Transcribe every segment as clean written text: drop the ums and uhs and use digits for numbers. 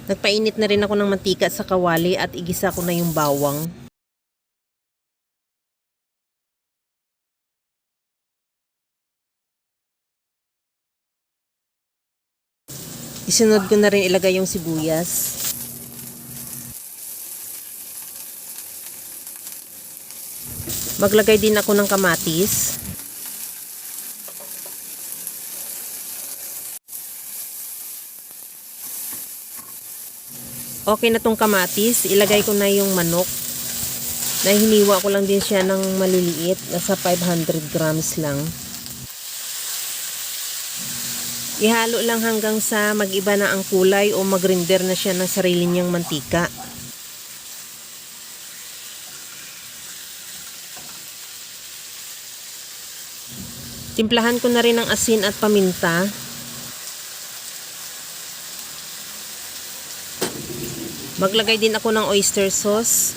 Nagpainit na rin ako ng mantika sa kawali at igisa ko na yung bawang. Isunod ko na rin ilagay yung sibuyas. Maglagay din ako ng kamatis. Okay na tong kamatis, ilagay ko na yung manok. Nahiniwa ko lang din siya ng maliliit, nasa 500 grams lang. Ihalo lang hanggang sa mag-iba na ang kulay o mag-render na siya ng sarili niyang mantika. Timplahan ko na rin ng asin at paminta. Maglagay din ako ng oyster sauce.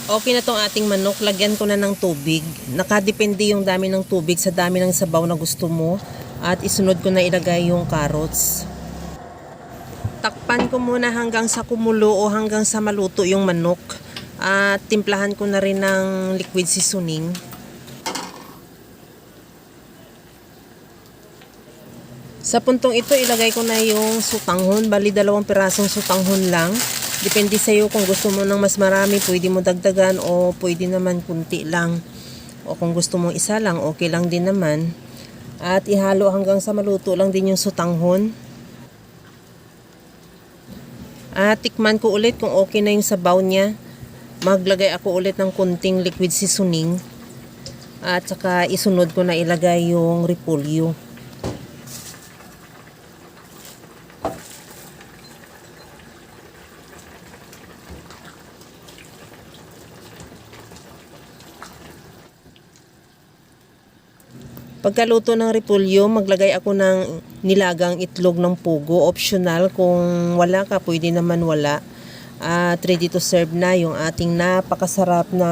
Okay na tong ating manok, lagyan ko na ng tubig. Nakadepende yung dami ng tubig sa dami ng sabaw na gusto mo. At isunod ko na ilagay yung carrots. Takpan ko muna hanggang sa kumulo o hanggang sa maluto yung manok. At timplahan ko na rin ng liquid seasoning. Sa puntong ito, ilagay ko na yung sutanghon. Bali, 2 pirasong sutanghon lang. Depende sa iyo kung gusto mo ng mas marami, pwede mo dagdagan o pwede naman kunti lang. O kung gusto mo isa lang, okay lang din naman. At ihalo hanggang sa maluto lang din yung sutanghon. At tikman ko ulit kung okay na yung sabaw niya. Maglagay ako ulit ng kunting liquid seasoning. At saka isunod ko na ilagay yung repolyo. Pagkaluto ng repolyo, maglagay ako ng nilagang itlog ng pugo. Optional, kung wala ka, pwede naman wala. At ready to serve na yung ating napakasarap na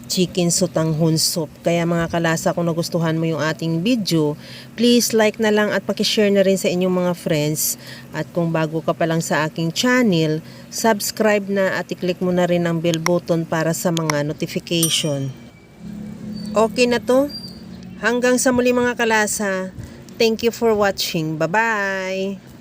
chicken sutanghon soup. Kaya mga kalasa, kung nagustuhan mo yung ating video, please like na lang at pakishare na rin sa inyong mga friends. At kung bago ka pa lang sa aking channel, subscribe na at i-click mo na rin ang bell button para sa mga notification. Okay na to? Hanggang sa muli mga kalasa. Thank you for watching. Bye-bye!